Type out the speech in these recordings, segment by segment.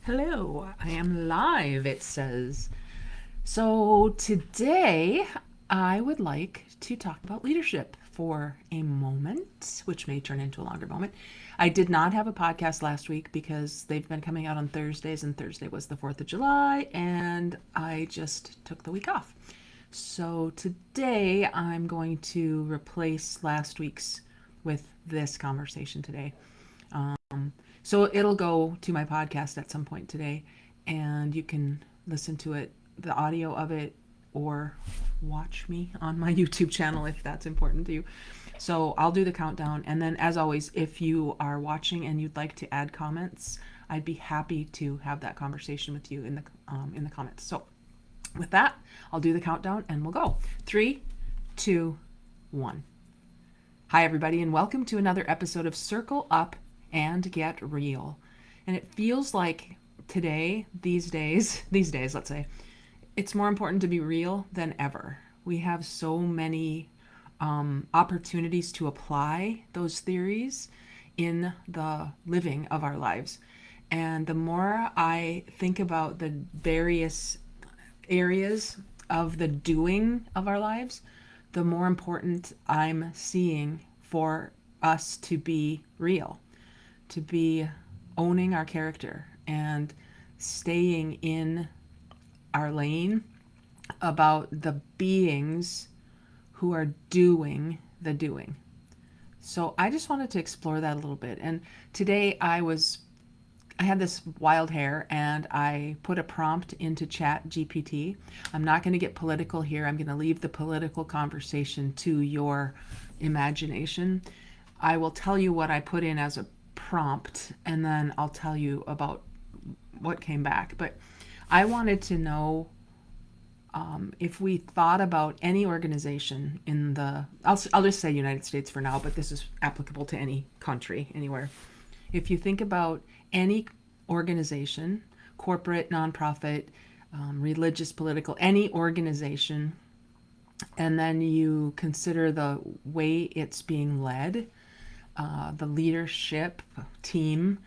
Hello, I am live, it says. So today I would like to talk about leadership for a moment, which may turn into a longer moment. I did not have a podcast last week because they've been coming out on Thursdays, and Thursday was the 4th of July, and I just took the week off. So today I'm going to replace last week's with this conversation today. So it'll go to my podcast at some point today, and you can listen to it, the audio of it, or watch me on my YouTube channel if that's important to you. So I'll do the countdown, and then as always, if you are watching and you'd like to add comments, I'd be happy to have that conversation with you in the comments. So with that, I'll do the countdown, and we'll go. 3, 2, 1. Hi, everybody, and welcome to another episode of Circle Up and Get Real. And it feels like today, these days, let's say, it's more important to be real than ever. We have so many opportunities to apply those theories in the living of our lives. And the more I think about the various areas of the doing of our lives, the more important I'm seeing for us to be real, to be owning our character and staying in our lane about the beings who are doing the doing. So I just wanted to explore that a little bit. And today I had this wild hair and I put a prompt into ChatGPT. I'm not going to get political here. I'm going to leave the political conversation to your imagination. I will tell you what I put in as a prompt, and then I'll tell you about what came back. But I wanted to know if we thought about any organization in I'll just say United States for now, but this is applicable to any country, anywhere. If you think about any organization, corporate, nonprofit, religious, political, any organization, and then you consider the way it's being led, the leadership team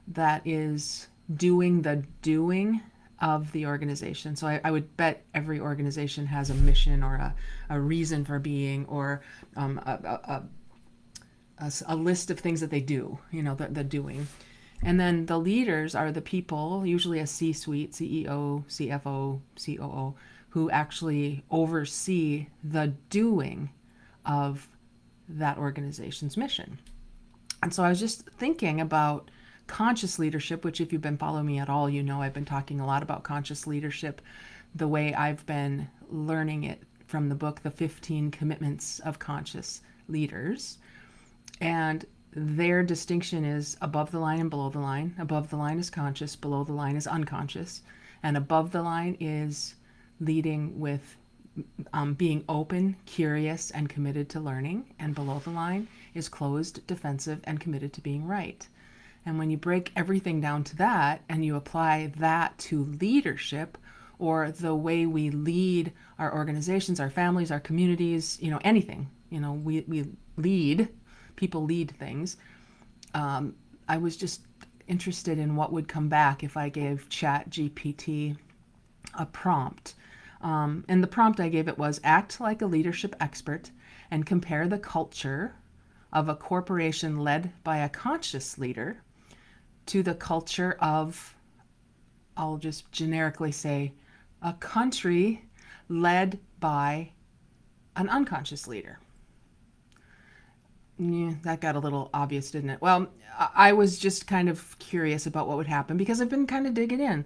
that is doing the doing of the organization. So I would bet every organization has a mission or a reason for being, or a list of things that they do, the doing. And then the leaders are the people, usually a C-suite, CEO, CFO, COO, who actually oversee the doing of that organization's mission. And so I was just thinking about conscious leadership, which if you've been following me at all, you know I've been talking a lot about conscious leadership, the way I've been learning it from the book, The 15 Commitments of Conscious Leaders. And their distinction is above the line and below the line. Above the line is conscious, below the line is unconscious. And above the line is leading with being open, curious, and committed to learning. And below the line is closed, defensive, and committed to being right. And when you break everything down to that and you apply that to leadership, or the way we lead our organizations, our families, our communities, anything, we lead, people lead things. I was just interested in what would come back if I gave ChatGPT a prompt. And the prompt I gave it was act like a leadership expert and compare the culture of a corporation led by a conscious leader to the culture of, I'll just generically say, a country led by an unconscious leader. Yeah, that got a little obvious, didn't it? Well, I was just kind of curious about what would happen because I've been kind of digging in.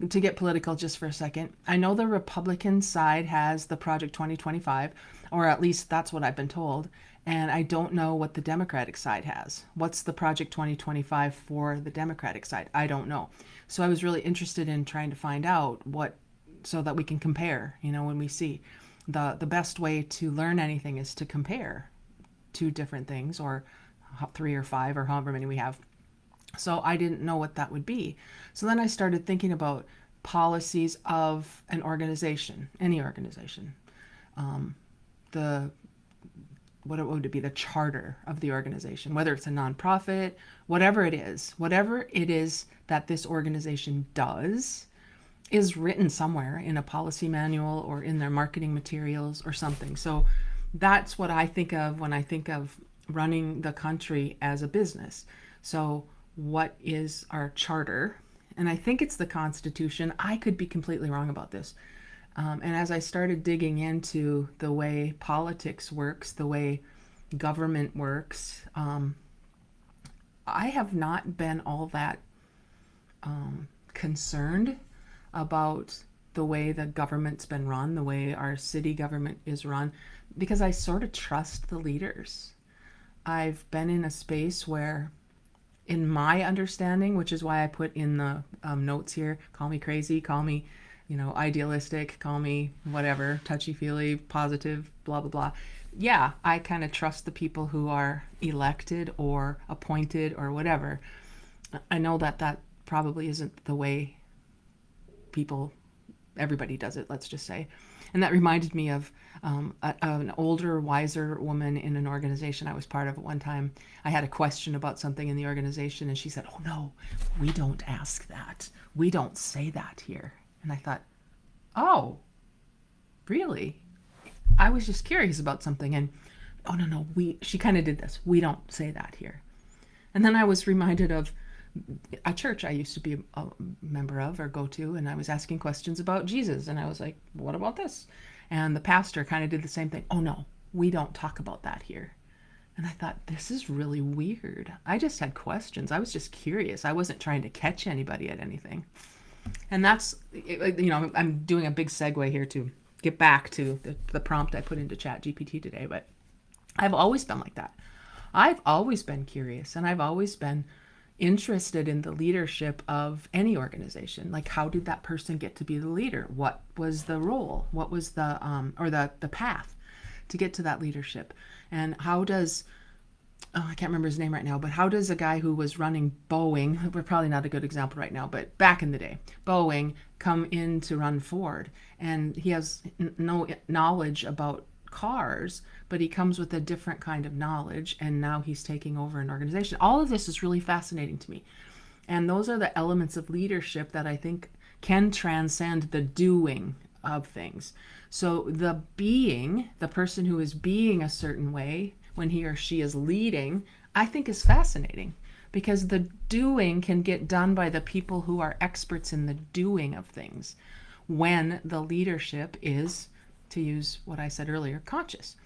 To get political just for a second, I know the Republican side has the Project 2025, or at least that's what I've been told, and I don't know what the Democratic side has. What's the Project 2025 for the Democratic side? I don't know. So I was really interested in trying to find out what, so that we can compare, when we see. The best way to learn anything is to compare two different things, or 3 or 5, or however many we have. So I didn't know what that would be. So then I started thinking about policies of an organization, any organization. The what would it be, the charter of the organization, whether it's a nonprofit, whatever it is that this organization does is written somewhere in a policy manual or in their marketing materials or something. So that's what I think of when I think of running the country as a business. So what is our charter? And I think it's the Constitution. I could be completely wrong about this. And as I started digging into the way politics works, the way government works, I have not been all that concerned about the way the government's been run, the way our city government is run, because I sort of trust the leaders. I've been in a space where, in my understanding, which is why I put in the notes here, call me crazy, call me, idealistic, call me whatever, touchy-feely, positive, blah, blah, blah. Yeah, I kind of trust the people who are elected or appointed or whatever. I know that that probably isn't the way everybody does it, let's just say. And that reminded me of an older, wiser woman in an organization I was part of at one time. I had a question about something in the organization, and she said, "Oh, no, we don't ask that. We don't say that here." And I thought, "Oh, really?" I was just curious about something, and "Oh, no, she kind of did this. We don't say that here." And then I was reminded of a church I used to be a member of or go to, and I was asking questions about Jesus, and I was like, "What about this?" And the pastor kind of did the same thing. "Oh, no, we don't talk about that here." And I thought, this is really weird. I just had questions. I was just curious. I wasn't trying to catch anybody at anything. And that's, I'm doing a big segue here to get back to the prompt I put into ChatGPT today, but I've always been like that. I've always been curious, and I've always been interested in the leadership of any organization. Like, how did that person get to be the leader? What was the role? What was the path to get to that leadership? And how does, I can't remember his name right now, but how does a guy who was running Boeing, we're probably not a good example right now, but back in the day, Boeing, come in to run Ford? And he has no knowledge about cars, but he comes with a different kind of knowledge, and now he's taking over an organization. All of this is really fascinating to me. And those are the elements of leadership that I think can transcend the doing of things. So the person who is being a certain way when he or she is leading, I think is fascinating, because the doing can get done by the people who are experts in the doing of things, when the leadership is, to use what I said earlier, conscious,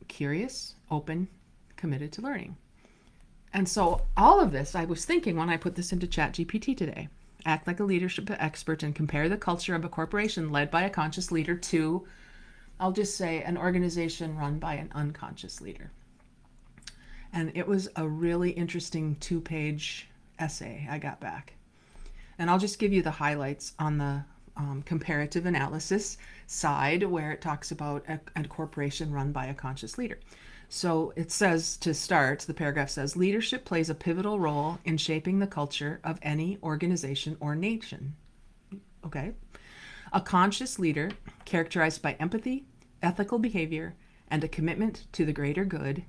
curious, open, committed to learning. And so all of this, I was thinking when I put this into ChatGPT today, act like a leadership expert and compare the culture of a corporation led by a conscious leader to, I'll just say, an organization run by an unconscious leader. And it was a really interesting 2-page essay I got back. And I'll just give you the highlights on the comparative analysis side, where it talks about a corporation run by a conscious leader. So it says, to start, the paragraph says, leadership plays a pivotal role in shaping the culture of any organization or nation. Okay. A conscious leader, characterized by empathy, ethical behavior, and a commitment to the greater good,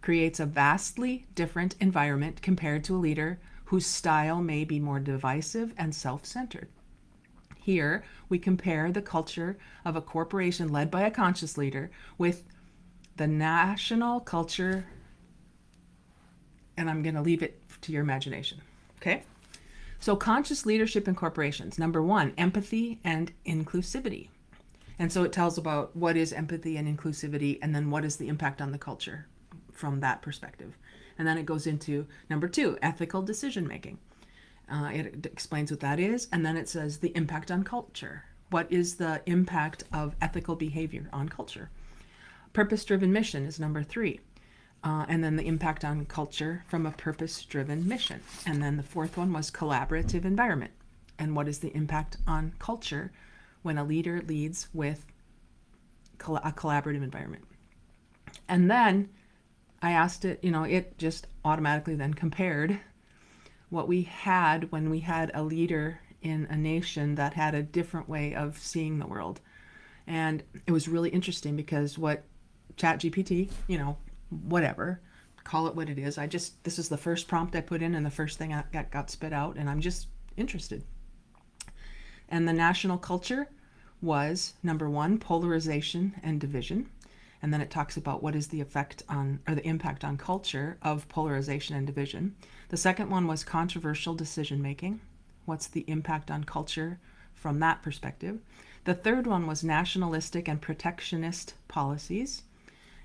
creates a vastly different environment compared to a leader whose style may be more divisive and self-centered. Here, we compare the culture of a corporation led by a conscious leader with the national culture, and I'm going to leave it to your imagination. Okay? So, conscious leadership in corporations. Number 1, empathy and inclusivity. And so it tells about what is empathy and inclusivity, and then what is the impact on the culture from that perspective. And then it goes into number 2, ethical decision making. It explains what that is, and then it says the impact on culture. What is the impact of ethical behavior on culture? Purpose-driven mission is number 3. And then the impact on culture from a purpose-driven mission. And then the 4th one was collaborative environment. And what is the impact on culture when a leader leads with a collaborative environment? And then I asked it, it just automatically then compared what we had when we had a leader in a nation that had a different way of seeing the world. And it was really interesting, because what ChatGPT, whatever, call it what it is. This is the first prompt I put in and the first thing that got spit out, and I'm just interested. And the national culture was number one, polarization and division. And then it talks about what is the effect on, or the impact on culture of polarization and division. The second one was controversial decision making. What's the impact on culture from that perspective? The third one was nationalistic and protectionist policies.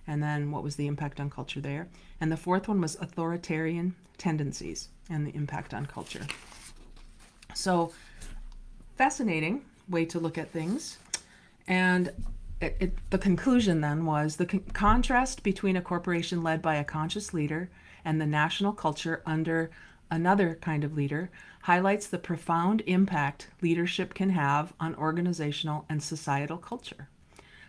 And then what was the impact on culture there? And the fourth one was authoritarian tendencies and the impact on culture. So, fascinating way to look at things. And the conclusion then was the contrast between a corporation led by a conscious leader and the national culture under another kind of leader highlights the profound impact leadership can have on organizational and societal culture.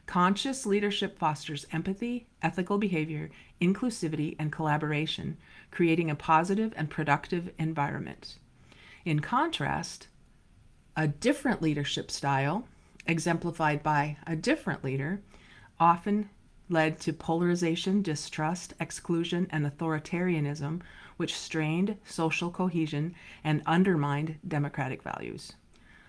Conscious leadership fosters empathy, ethical behavior, inclusivity, and collaboration, creating a positive and productive environment. In contrast, a different leadership style, exemplified by a different leader, often led to polarization, distrust, exclusion, and authoritarianism, which strained social cohesion and undermined democratic values.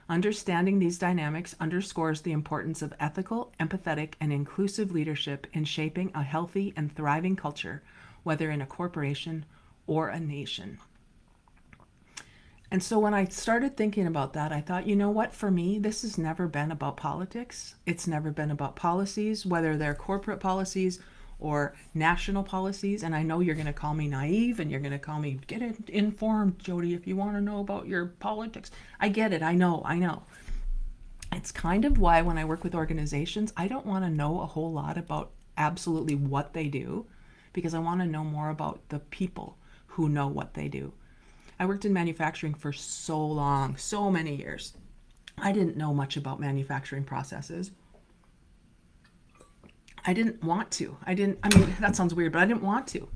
Understanding these dynamics underscores the importance of ethical, empathetic, and inclusive leadership in shaping a healthy and thriving culture, whether in a corporation or a nation. And so when I started thinking about that, I thought, you know what, for me, this has never been about politics. It's never been about policies, whether they're corporate policies or national policies. And I know you're going to call me naive and you're going to call me, get informed, Jody, if you want to know about your politics. I get it. I know. It's kind of why when I work with organizations, I don't want to know a whole lot about absolutely what they do, because I want to know more about the people who know what they do. I worked in manufacturing for so long, so many years. I didn't know much about manufacturing processes. I didn't want to. I mean, that sounds weird, but I didn't want to.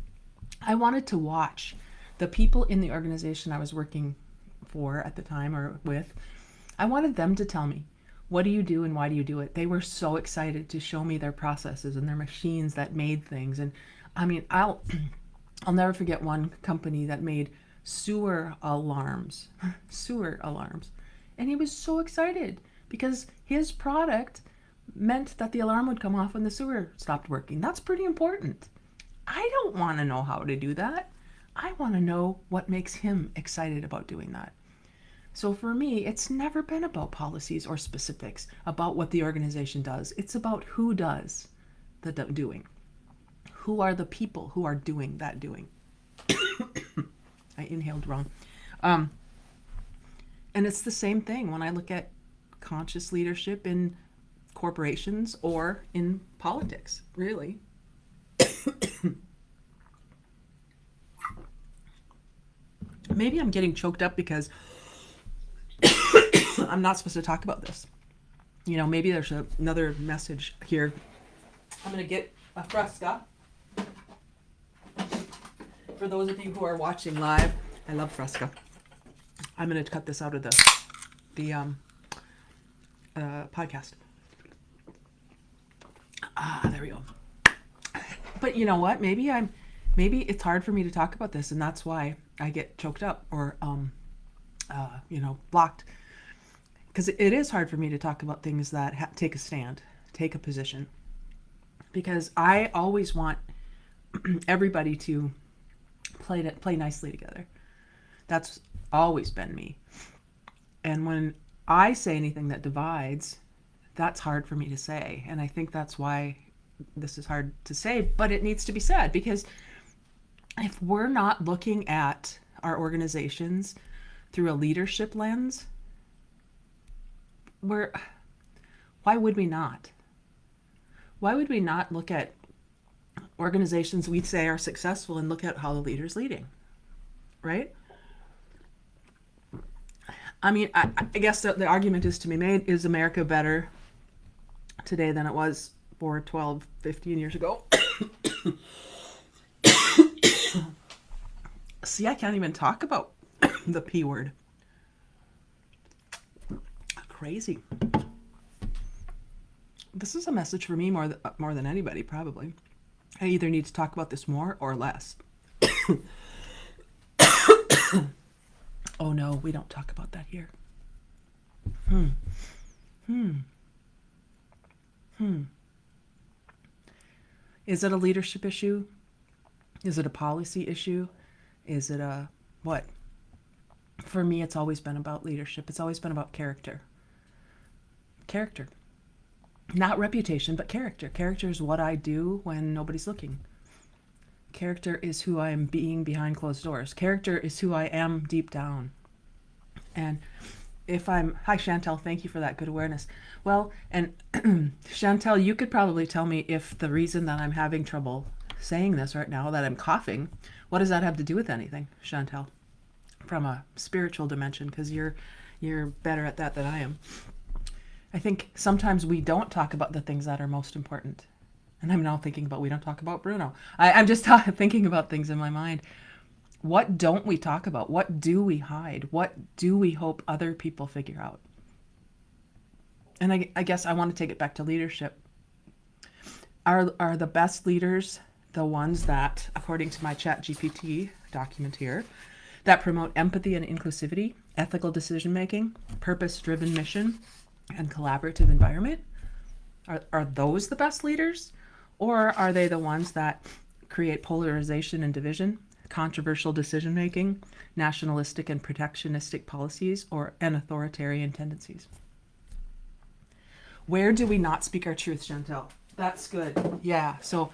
I wanted to watch the people in the organization I was working for at the time or with. I wanted them to tell me, what do you do and why do you do it? They were so excited to show me their processes and their machines that made things. And I mean, I'll never forget one company that made sewer alarms. And he was so excited because his product meant that the alarm would come off when the sewer stopped working. That's pretty important. I don't want to know how to do that. I want to know what makes him excited about doing that. So for me, it's never been about policies or specifics about what the organization does. It's about who does the doing. Who are the people who are doing that doing? I inhaled wrong. And it's the same thing when I look at conscious leadership in corporations or in politics, really. Maybe I'm getting choked up because I'm not supposed to talk about this. Maybe there's another message here. I'm going to get a Fresca. For those of you who are watching live, I love Fresca. I'm going to cut this out of the podcast. There we go. But you know what? Maybe it's hard for me to talk about this, and that's why I get choked up or blocked. Because it is hard for me to talk about things that take a stand, take a position. Because I always want everybody to play nicely together. That's always been me. And when I say anything that divides, that's hard for me to say. And I think that's why this is hard to say, but it needs to be said, because if we're not looking at our organizations through a leadership lens, why would we not? Why would we not look at organizations we say are successful and look at how the leader's leading, right? I mean, I guess the argument is to be made, is America better today than it was 4, 12, 15 years ago? See, I can't even talk about the P word. Crazy. This is a message for me more than anybody, probably. I either need to talk about this more or less. Oh no, we don't talk about that here. Hmm. Hmm. Hmm. Is it a leadership issue? Is it a policy issue? Is it a what? For me, it's always been about leadership. It's always been about character. Character. Not reputation, but character. Character is what I do when nobody's looking. Character is who I am being behind closed doors. Character is who I am deep down. And if I'm, hi Chantel, thank you for that good awareness. Well, and Chantel, you could probably tell me if the reason that I'm having trouble saying this right now, that I'm coughing, what does that have to do with anything, Chantel, from a spiritual dimension? Because you're better at that than I am. I think sometimes we don't talk about the things that are most important. And I'm now thinking about we don't talk about Bruno. I'm just thinking about things in my mind. What don't we talk about? What do we hide? What do we hope other people figure out? And I guess I want to take it back to leadership. Are the best leaders the ones that, according to my ChatGPT document here, that promote empathy and inclusivity, ethical decision making, purpose-driven mission, and collaborative environment? Are those the best leaders? Or are they the ones that create polarization and division, controversial decision making, nationalistic and protectionistic policies, and authoritarian tendencies? Where do we not speak our truth, Chantel? That's good. Yeah. So,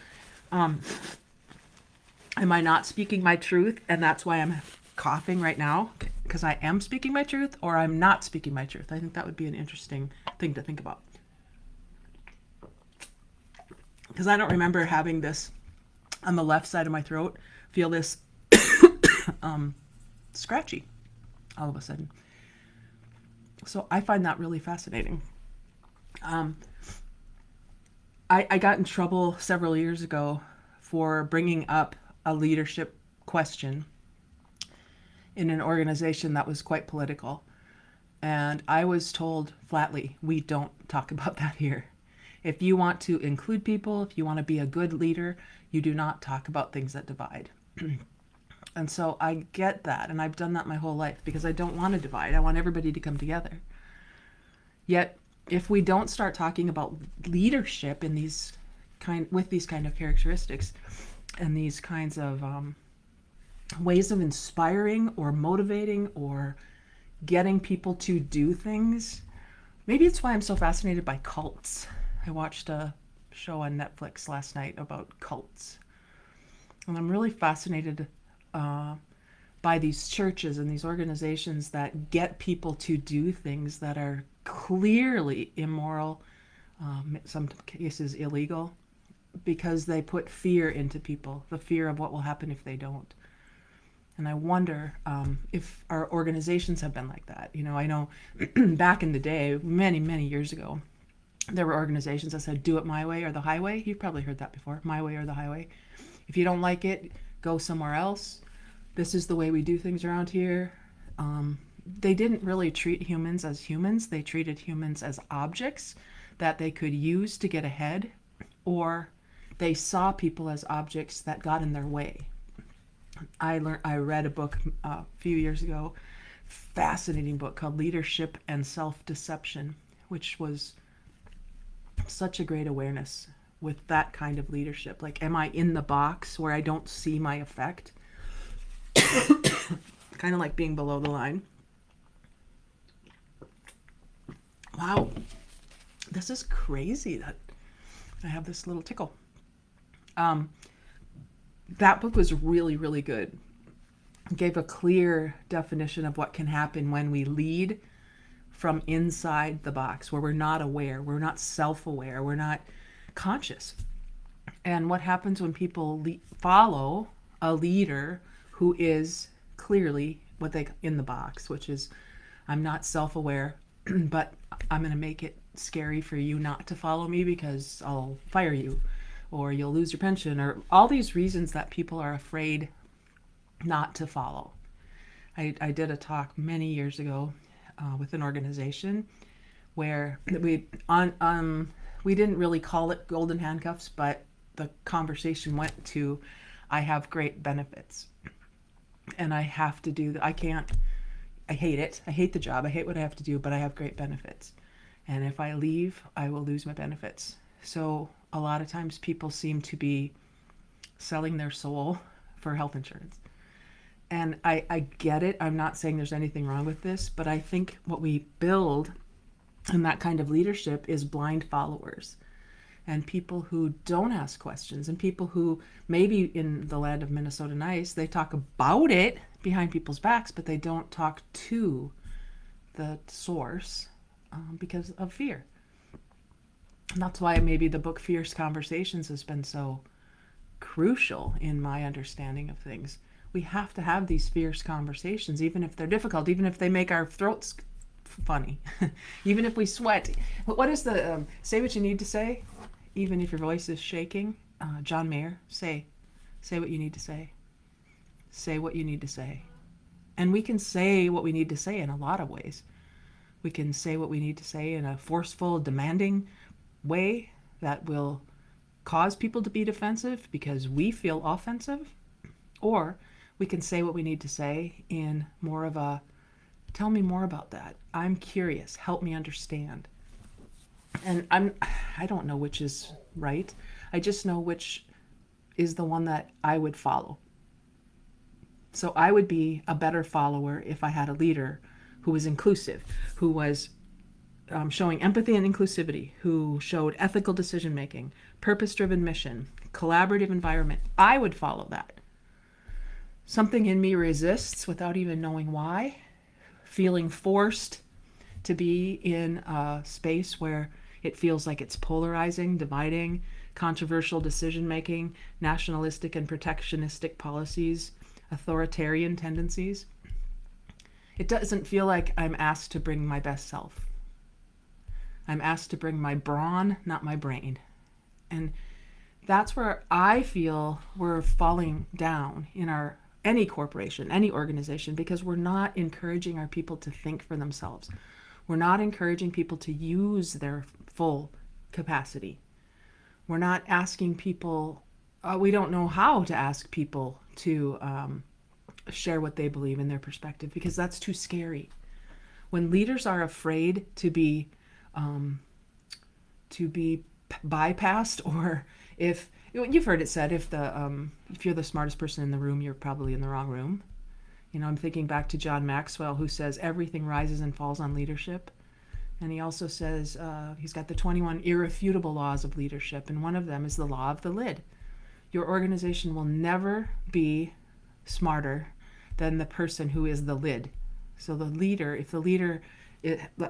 am I not speaking my truth, and that's why I'm coughing right now? Because I am speaking my truth, or I'm not speaking my truth? I think that would be an interesting thing to think about. Because I don't remember having this on the left side of my throat, feel this scratchy all of a sudden. So I find that really fascinating. I got in trouble several years ago for bringing up a leadership question in an organization that was quite political. And I was told flatly, we don't talk about that here. If you want to include people, if you want to be a good leader, you do not talk about things that divide. And so I get that, and I've done that my whole life because I don't want to divide. I want everybody to come together. Yet, if we don't start talking about leadership in with these kind of characteristics and these kinds of ways of inspiring or motivating or getting people to do things, maybe it's why I'm so fascinated by cults. I watched a show on Netflix last night about cults, and I'm really fascinated by these churches and these organizations that get people to do things that are clearly immoral, some cases illegal, because they put fear into people, the fear of what will happen if they don't. And I wonder if our organizations have been like that. You know, I know back in the day, many, many years ago, there were organizations that said, do it my way or the highway. You've probably heard that before, my way or the highway. If you don't like it, go somewhere else. This is the way we do things around here. They didn't really treat humans as humans. They treated humans as objects that they could use to get ahead, or they saw people as objects that got in their way. I read a book a few years ago, fascinating book called Leadership and Self-Deception, which was such a great awareness with that kind of leadership. Like, am I in the box where I don't see my effect? Kind of like being below the line. Wow, this is crazy that I have this little tickle. That book was really, really good. It gave a clear definition of what can happen when we lead from inside the box, where we're not aware, we're not self-aware, we're not conscious. And what happens when people follow a leader who is clearly what they in the box, which is, I'm not self-aware, but I'm going to make it scary for you not to follow me because I'll fire you, or you'll lose your pension, or all these reasons that people are afraid not to follow. I did a talk many years ago with an organization where we on we didn't really call it golden handcuffs, but the conversation went to, I have great benefits and I have to do that. I can't, I hate it. I hate the job. I hate what I have to do, but I have great benefits. And if I leave, I will lose my benefits. So a lot of times people seem to be selling their soul for health insurance. And I get it. I'm not saying there's anything wrong with this, but I think what we build in that kind of leadership is blind followers and people who don't ask questions, and people who maybe in the land of Minnesota Nice, they talk about it behind people's backs, but they don't talk to the source because of fear. And that's why maybe the book Fierce Conversations has been so crucial in my understanding of things. We have to have these fierce conversations, even if they're difficult, even if they make our throats funny, even if we sweat. What is the say what you need to say, even if your voice is shaking? John Mayer, say what you need to say. Say what you need to say. And we can say what we need to say in a lot of ways. We can say what we need to say in a forceful, demanding way that will cause people to be defensive because we feel offensive. Or we can say what we need to say in more of a, tell me more about that. I'm curious. Help me understand. And I don't know which is right. I just know which is the one that I would follow. So I would be a better follower if I had a leader who was inclusive, who was showing empathy and inclusivity, who showed ethical decision making, purpose-driven mission, collaborative environment. I would follow that. Something in me resists without even knowing why, feeling forced to be in a space where it feels like it's polarizing, dividing, controversial decision making, nationalistic and protectionistic policies, authoritarian tendencies. It doesn't feel like I'm asked to bring my best self. I'm asked to bring my brawn, not my brain. And that's where I feel we're falling down in any corporation, any organization, because we're not encouraging our people to think for themselves. We're not encouraging people to use their full capacity. We're not asking people, we don't know how to ask people to share what they believe in their perspective because that's too scary. When leaders are afraid to be bypassed, or if you've heard it said, if you're the smartest person in the room, you're probably in the wrong room. You know, I'm thinking back to John Maxwell, who says everything rises and falls on leadership. And he also says he's got the 21 irrefutable laws of leadership, and one of them is the law of the lid. Your organization will never be smarter than the person who is the lid. So the leader, if the leader,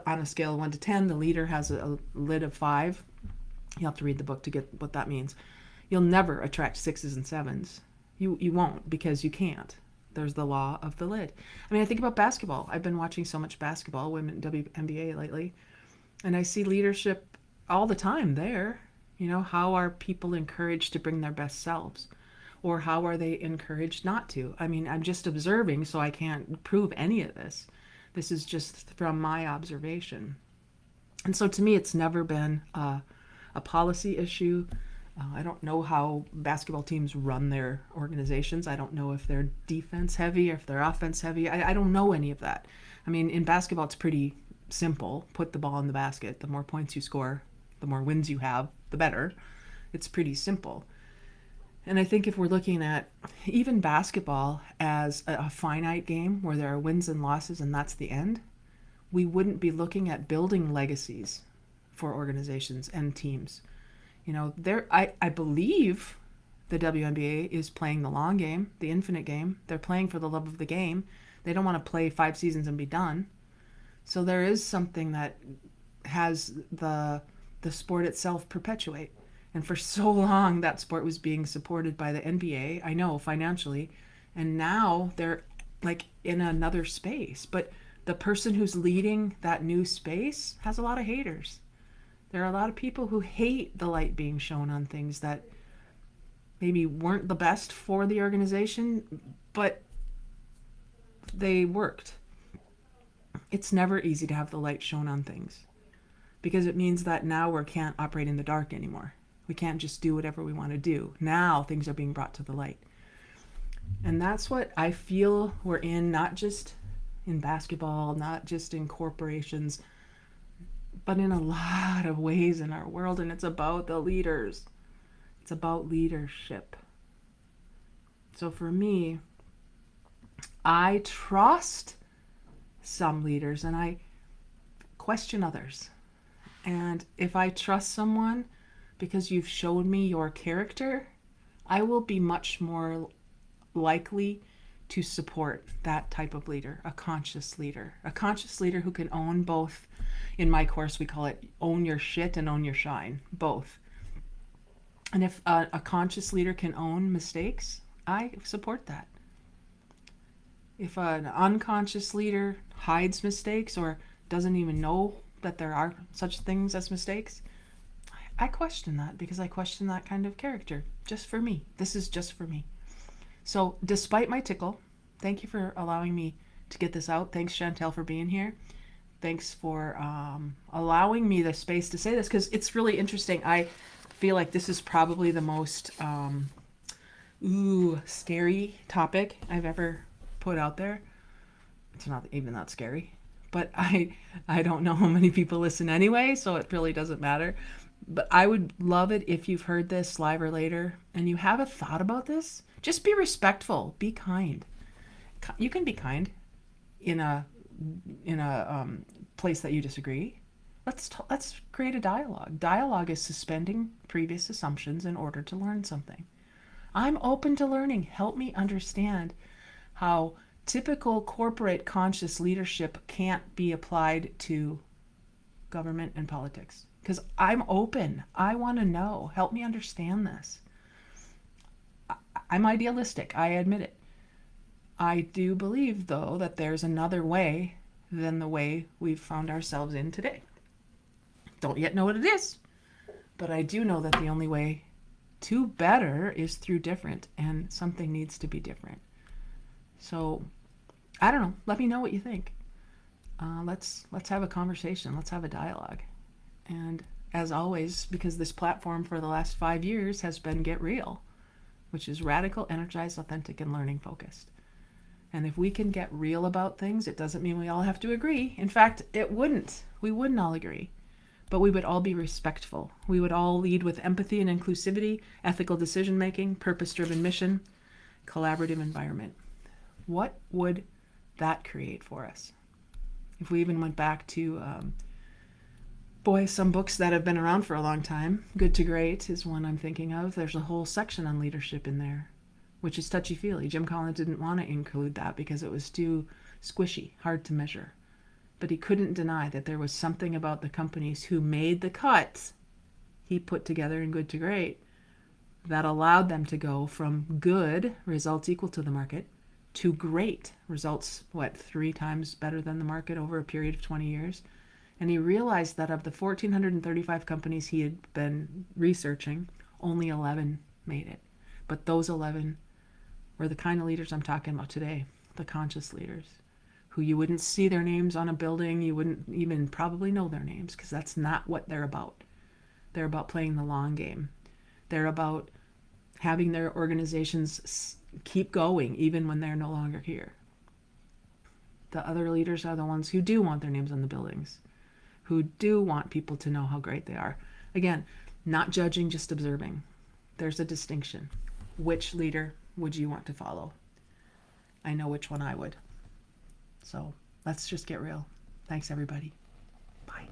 on a scale of 1 to 10, the leader has a lid of 5. You have to read the book to get what that means. You'll never attract 6s and 7s. You won't, because you can't. There's the law of the lid. I mean, I think about basketball. I've been watching so much basketball, women WNBA lately, and I see leadership all the time there. You know, how are people encouraged to bring their best selves? Or how are they encouraged not to? I mean, I'm just observing, so I can't prove any of this. This is just from my observation. And so to me, it's never been a policy issue. I don't know how basketball teams run their organizations. I don't know if they're defense heavy or if they're offense heavy. I don't know any of that. I mean, in basketball, it's pretty simple. Put the ball in the basket. The more points you score, the more wins you have, the better. It's pretty simple. And I think if we're looking at even basketball as a finite game where there are wins and losses and that's the end, we wouldn't be looking at building legacies for organizations and teams. You know, I believe the WNBA is playing the long game, the infinite game. They're playing for the love of the game. They don't want to play 5 seasons and be done. So there is something that has the sport itself perpetuate. And for so long, that sport was being supported by the NBA, I know, financially. And now they're like in another space. But the person who's leading that new space has a lot of haters. There are a lot of people who hate the light being shown on things that maybe weren't the best for the organization, but they worked. It's never easy to have the light shown on things. because it means that now we can't operate in the dark anymore. We can't just do whatever we want to do. Now things are being brought to the light. And that's what I feel we're in, not just in basketball, not just in corporations, but in a lot of ways in our world. And it's about the leaders. It's about leadership. So for me, I trust some leaders and I question others. And if I trust someone because you've shown me your character, I will be much more likely to support that type of leader, a conscious leader. A conscious leader who can own both. In my course, we call it own your shit and own your shine, both. And if a conscious leader can own mistakes, I support that. If an unconscious leader hides mistakes or doesn't even know that there are such things as mistakes, I question that, because I question that kind of character. Just for me. This is just for me. So despite my tickle, thank you for allowing me to get this out. Thanks, Chantel, for being here. Thanks for allowing me the space to say this, because it's really interesting. I feel like this is probably the most scary topic I've ever put out there. It's not even that scary, but I don't know how many people listen anyway, so it really doesn't matter. But I would love it if you've heard this live or later and you have a thought about this. Just be respectful, be kind. You can be kind in a place that you disagree. Let's create a dialogue. Dialogue is suspending previous assumptions in order to learn something. I'm open to learning. Help me understand how typical corporate conscious leadership can't be applied to government and politics. Because I'm open. I want to know. Help me understand this. I'm idealistic. I admit it. I do believe, though, that there's another way than the way we've found ourselves in today. Don't yet know what it is, but I do know that the only way to better is through different, and something needs to be different. So, I don't know. Let me know what you think. Let's have a conversation. Let's have a dialogue. And as always, because this platform for the last 5 years has been Get Real, which is radical, energized, authentic, and learning focused. And if we can get real about things, it doesn't mean we all have to agree. In fact, it wouldn't. We wouldn't all agree. But we would all be respectful. We would all lead with empathy and inclusivity, ethical decision-making, purpose-driven mission, collaborative environment. What would that create for us? If we even went back to, some books that have been around for a long time. Good to Great is one I'm thinking of. There's a whole section on leadership in there, which is touchy-feely. Jim Collins didn't want to include that because it was too squishy, hard to measure. But he couldn't deny that there was something about the companies who made the cuts he put together in Good to Great that allowed them to go from good, results equal to the market, to great, results, 3 times better than the market over a period of 20 years. And he realized that of the 1,435 companies he had been researching, only 11 made it. But those 11 were the kind of leaders I'm talking about today, the conscious leaders, who you wouldn't see their names on a building, you wouldn't even probably know their names, because that's not what they're about. They're about playing the long game. They're about having their organizations keep going even when they're no longer here. The other leaders are the ones who do want their names on the buildings, who do want people to know how great they are. Again, not judging, just observing. There's a distinction. Which leader would you want to follow? I know which one I would. So let's just get real. Thanks, everybody. Bye.